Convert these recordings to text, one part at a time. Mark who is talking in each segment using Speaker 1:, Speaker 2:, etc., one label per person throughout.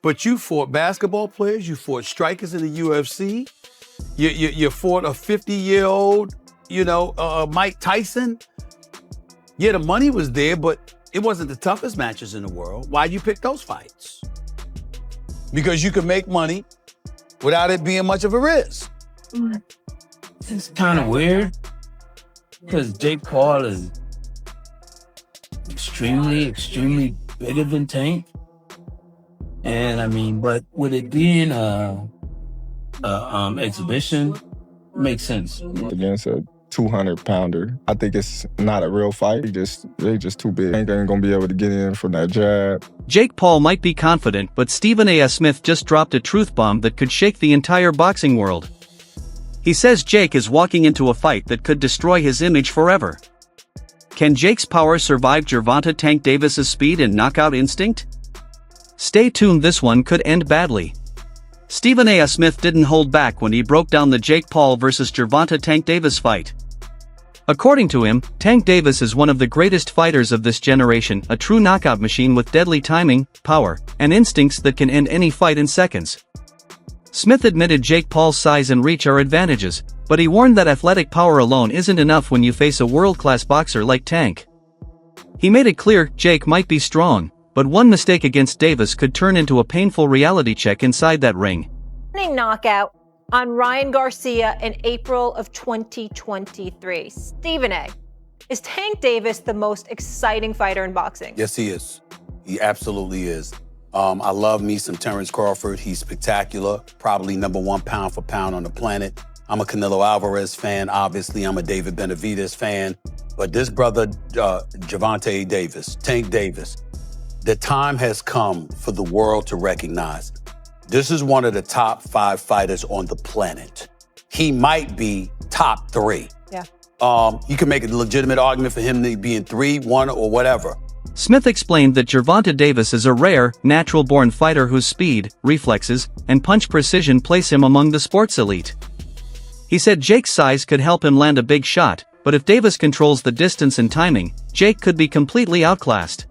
Speaker 1: But you fought basketball players, you fought strikers in the UFC, you fought a 50-year-old, Mike Tyson. Yeah, the money was there, but it wasn't the toughest matches in the world. Why'd you pick those fights? Because you could make money without it being much of a risk.
Speaker 2: It's kind of weird because Jake Paul is extremely bigger than Tank. And but with it being a exhibition, it makes sense.
Speaker 3: Against a 200-pounder, I think it's not a real fight. They just too big. Ain't gonna be able to get in from that jab.
Speaker 4: Jake Paul might be confident, but Stephen A. Smith just dropped a truth bomb that could shake the entire boxing world. He says Jake is walking into a fight that could destroy his image forever. Can Jake's power survive Gervonta Tank Davis's speed and knockout instinct? Stay tuned, this one could end badly. Stephen A. Smith didn't hold back when he broke down the Jake Paul vs. Gervonta Tank Davis fight. According to him, Tank Davis is one of the greatest fighters of this generation, a true knockout machine with deadly timing, power, and instincts that can end any fight in seconds. Smith admitted Jake Paul's size and reach are advantages, but he warned that athletic power alone isn't enough when you face a world-class boxer like Tank. He made it clear Jake might be strong, but one mistake against Davis could turn into a painful reality check inside that ring.
Speaker 5: Knockout on Ryan Garcia in April of 2023. Stephen A., is Tank Davis the most exciting fighter in boxing?
Speaker 1: Yes, he is. He absolutely is. I love me some Terrence Crawford. He's spectacular, probably #1 pound for pound on the planet. I'm a Canelo Alvarez fan. Obviously, I'm a David Benavidez fan. But this brother, Gervonta Davis, Tank Davis, the time has come for the world to recognize this is one of the top 5 fighters on the planet. He might be top 3.
Speaker 5: Yeah.
Speaker 1: You can make a legitimate argument for him being 3, 1, or whatever.
Speaker 4: Smith explained that Gervonta Davis is a rare, natural-born fighter whose speed, reflexes, and punch precision place him among the sport's elite. He said Jake's size could help him land a big shot, but if Davis controls the distance and timing, Jake could be completely outclassed.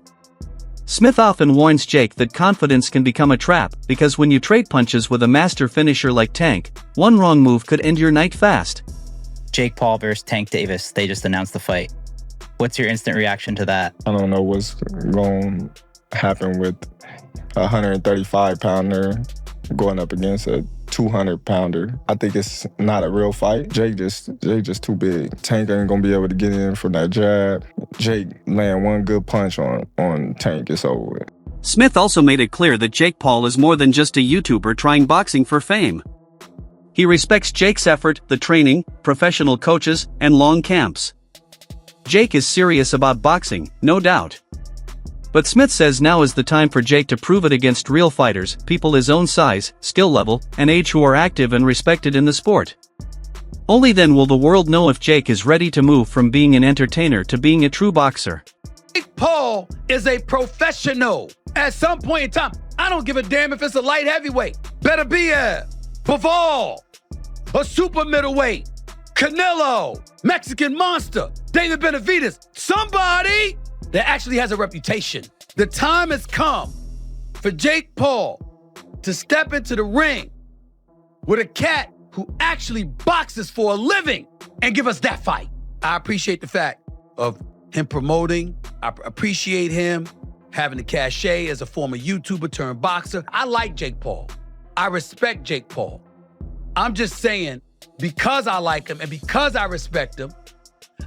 Speaker 4: Smith often warns Jake that confidence can become a trap because when you trade punches with a master finisher like Tank, one wrong move could end your night fast.
Speaker 6: Jake Paul versus Tank Davis, they just announced the fight. What's your instant reaction to that?
Speaker 3: I don't know what's going to happen with a 135-pounder going up against a 200-pounder. I think it's not a real fight. Jake just too big. Tank ain't gonna be able to get in from that jab. Jake land one good punch on Tank, it's over with.
Speaker 4: Smith also made it clear that Jake Paul is more than just a YouTuber trying boxing for fame. He respects Jake's effort, the training, professional coaches, and long camps. Jake is serious about boxing, no doubt. But Smith says now is the time for Jake to prove it against real fighters, people his own size, skill level, and age who are active and respected in the sport. Only then will the world know if Jake is ready to move from being an entertainer to being a true boxer.
Speaker 1: Jake Paul is a professional. At some point in time, I don't give a damn if it's a light heavyweight. Better be a Bivol, a super middleweight, Canelo, Mexican Monster, David Benavidez, somebody that actually has a reputation. The time has come for Jake Paul to step into the ring with a cat who actually boxes for a living and give us that fight. I appreciate the fact of him promoting. I appreciate him having the cachet as a former YouTuber turned boxer. I like Jake Paul. I respect Jake Paul. I'm just saying, because I like him and because I respect him,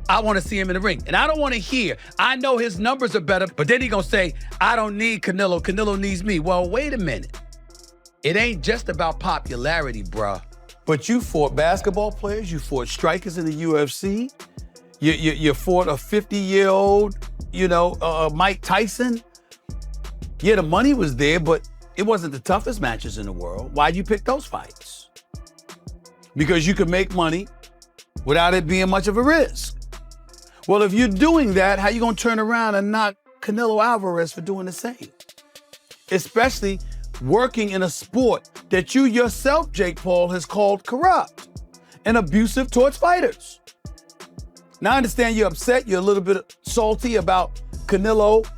Speaker 1: I want to see him in the ring. And I don't want to hear, I know his numbers are better, but then he gonna say, I don't need Canelo, Canelo needs me. Well, wait a minute. It ain't just about popularity, bruh. But you fought basketball players, you fought strikers in the UFC, you fought a 50-year-old, Mike Tyson. Yeah, the money was there, but it wasn't the toughest matches in the world. Why'd you pick those fights? Because you could make money without it being much of a risk. Well, if you're doing that, how you gonna turn around and knock Canelo Alvarez for doing the same? Especially working in a sport that you yourself, Jake Paul, has called corrupt and abusive towards fighters. Now, I understand you're upset, you're a little bit salty about Canelo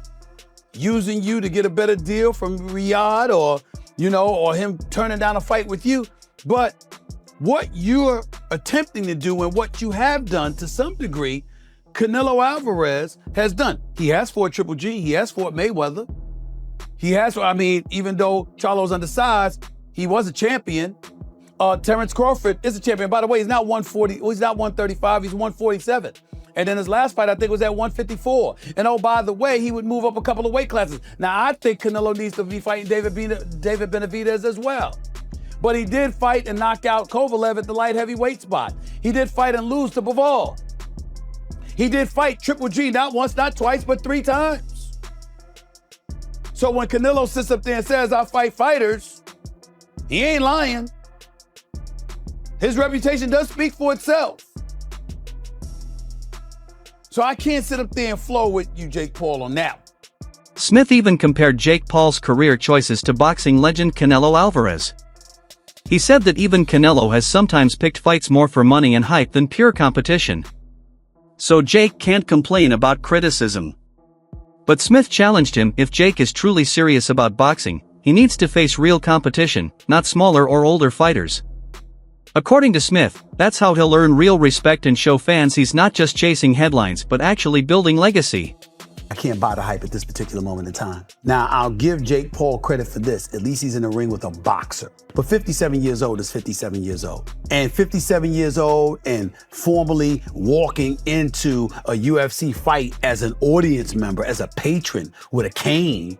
Speaker 1: using you to get a better deal from Riyadh or or him turning down a fight with you. But what you're attempting to do and what you have done to some degree, Canelo Alvarez has done. He has fought Triple G. He has fought Mayweather. He has, even though Charlo's undersized, he was a champion. Terrence Crawford is a champion. By the way, he's not 140. He's not 135. He's 147. And then his last fight, I think, was at 154. And oh, by the way, he would move up a couple of weight classes. Now, I think Canelo needs to be fighting David Benavidez as well. But he did fight and knock out Kovalev at the light heavyweight spot. He did fight and lose to Bivol. He did fight Triple G, not once, not twice, but 3 times. So when Canelo sits up there and says, I fight fighters, he ain't lying. His reputation does speak for itself. So I can't sit up there and flow with you, Jake Paul, on that.
Speaker 4: Smith even compared Jake Paul's career choices to boxing legend Canelo Alvarez. He said that even Canelo has sometimes picked fights more for money and hype than pure competition. So Jake can't complain about criticism. But Smith challenged him, if Jake is truly serious about boxing, he needs to face real competition, not smaller or older fighters. According to Smith, that's how he'll earn real respect and show fans he's not just chasing headlines but actually building legacy.
Speaker 7: I can't buy the hype at this particular moment in time. Now, I'll give Jake Paul credit for this. At least he's in the ring with a boxer. But 57 years old is 57 years old. And 57 years old and formally walking into a UFC fight as an audience member, as a patron with a cane,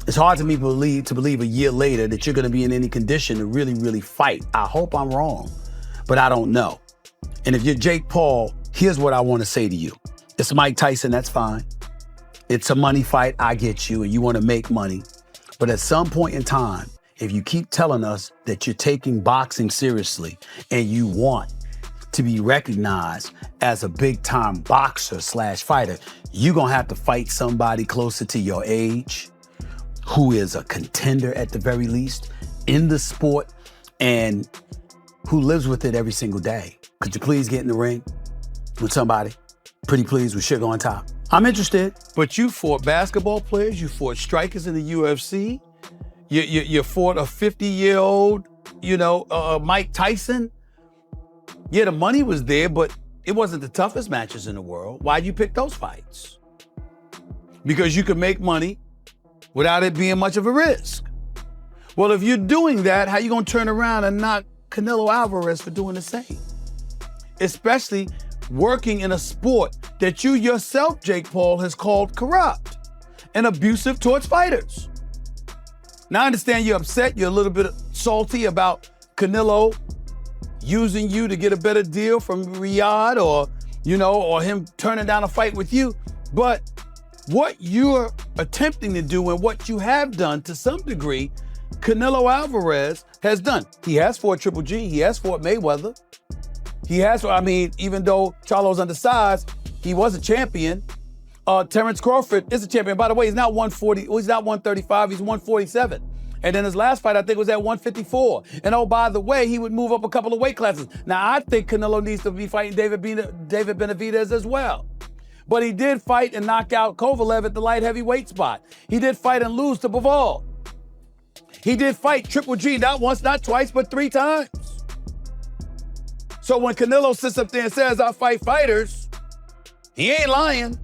Speaker 7: it's hard to me to believe a year later that you're going to be in any condition to really, really fight. I hope I'm wrong, but I don't know. And if you're Jake Paul, here's what I want to say to you. It's Mike Tyson, that's fine. It's a money fight, I get you, and you want to make money. But at some point in time, if you keep telling us that you're taking boxing seriously and you want to be recognized as a big-time boxer / fighter, you're going to have to fight somebody closer to your age, who is a contender at the very least in the sport and who lives with it every single day. Could you please get in the ring with somebody? Pretty please, with sugar on top. I'm interested.
Speaker 1: But you fought basketball players, you fought strikers in the UFC, you fought a 50-year-old, Mike Tyson. Yeah, the money was there, but it wasn't the toughest matches in the world. Why'd you pick those fights? Because you could make money without it being much of a risk. Well, if you're doing that, how you gonna turn around and knock Canelo Alvarez for doing the same? Especially working in a sport that you yourself, Jake Paul, has called corrupt and abusive towards fighters. Now I understand you're upset, you're a little bit salty about Canelo using you to get a better deal from Riyadh or him turning down a fight with you, but what you're attempting to do and what you have done to some degree, Canelo Alvarez has done. He has fought Triple G. He has fought Mayweather. He has, even though Charlo's undersized, he was a champion. Terrence Crawford is a champion. By the way, he's not 140. He's not 135. He's 147. And then his last fight, I think, was at 154. And oh, by the way, he would move up a couple of weight classes. Now, I think Canelo needs to be fighting David Benavidez as well. But he did fight and knock out Kovalev at the light heavyweight spot. He did fight and lose to Bivol. He did fight Triple G, not once, not twice, but 3 times. So when Canelo sits up there and says, I fight fighters, he ain't lying.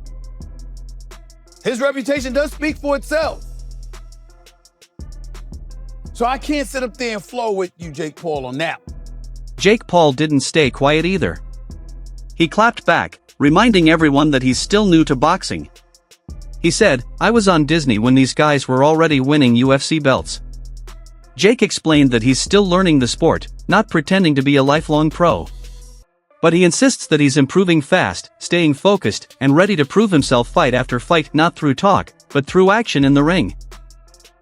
Speaker 1: His reputation does speak for itself. So I can't sit up there and flow with you, Jake Paul, on that.
Speaker 4: Jake Paul didn't stay quiet either. He clapped back, reminding everyone that he's still new to boxing. He said, I was on Disney when these guys were already winning UFC belts. Jake explained that he's still learning the sport, not pretending to be a lifelong pro. But he insists that he's improving fast, staying focused, and ready to prove himself fight after fight, not through talk, but through action in the ring.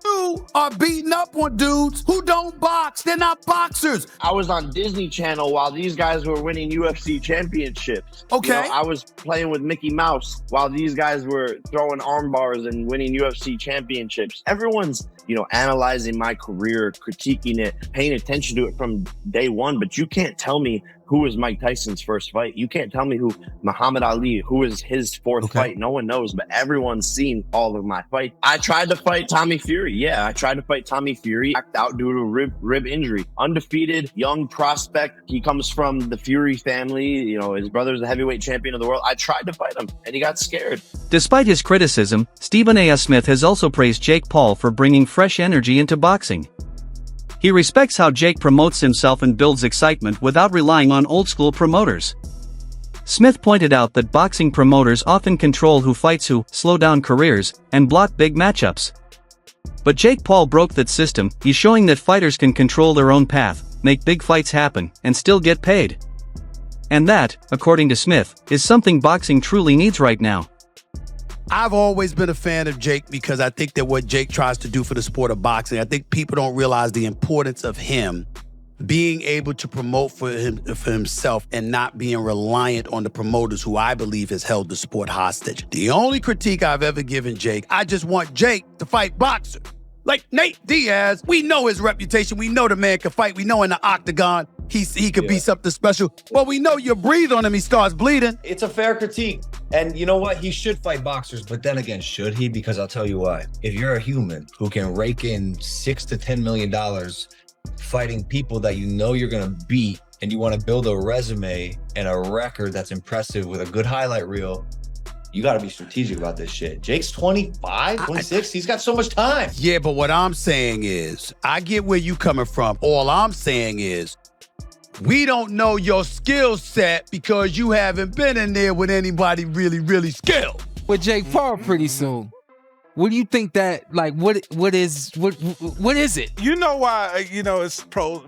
Speaker 1: You are beating up on dudes who don't box. They're not boxers.
Speaker 8: I was on Disney Channel while these guys were winning UFC championships.
Speaker 1: Okay.
Speaker 8: I was playing with Mickey Mouse while these guys were throwing arm bars and winning UFC championships. Everyone's, analyzing my career, critiquing it, paying attention to it from day one, but you can't tell me who was Mike Tyson's first fight. You can't tell me who Muhammad Ali, who is his fourth fight. No one knows, but everyone's seen all of my fights. I tried to fight Tommy Fury. Yeah, I tried to fight Tommy Fury. Backed out due to a rib injury. Undefeated, young prospect. He comes from the Fury family. You know, his brother's the heavyweight champion of the world. I tried to fight him, and he got scared.
Speaker 4: Despite his criticism, Stephen A. Smith has also praised Jake Paul for bringing fresh energy into boxing. He respects how Jake promotes himself and builds excitement without relying on old-school promoters. Smith pointed out that boxing promoters often control who fights who, slow down careers, and block big matchups. But Jake Paul broke that system. He's showing that fighters can control their own path, make big fights happen, and still get paid. And that, according to Smith, is something boxing truly needs right now.
Speaker 7: I've always been a fan of Jake because I think that what Jake tries to do for the sport of boxing, I think people don't realize the importance of him being able to promote for himself and not being reliant on the promoters who I believe has held the sport hostage. The only critique I've ever given Jake, I just want Jake to fight boxers. Like Nate Diaz, we know his reputation. We know the man can fight. We know in the octagon, he could be something special. Well, we know you breathe on him, he starts bleeding.
Speaker 9: It's a fair critique. And you know what? He should fight boxers. But then again, should he? Because I'll tell you why. If you're a human who can rake in $6 to $10 million fighting people that you know you're going to beat, and you want to build a resume and a record that's impressive with a good highlight reel, you got to be strategic about this shit. Jake's 25, 26. He's got so much time.
Speaker 7: Yeah, but what I'm saying is, I get where you coming from. All I'm saying is, we don't know your skill set because you haven't been in there with anybody really, really skilled.
Speaker 10: With Jake Paul pretty soon. What do you think that, like, what is it?
Speaker 11: You know why, it's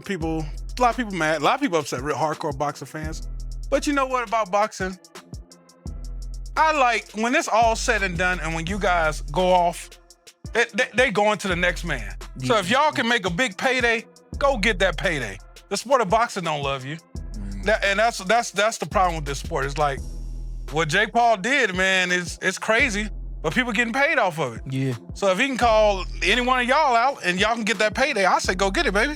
Speaker 11: people, a lot of people mad, a lot of people upset, real hardcore boxer fans. But you know what about boxing? I like, when it's all said and done and when you guys go off, they go into the next man. So if y'all can make a big payday, go get that payday. The sport of boxing don't love you. That's the problem with this sport. It's like, what Jake Paul did, man, it's crazy, but people getting paid off of it.
Speaker 10: Yeah.
Speaker 11: So if he can call any one of y'all out and y'all can get that payday, I say go get it, baby.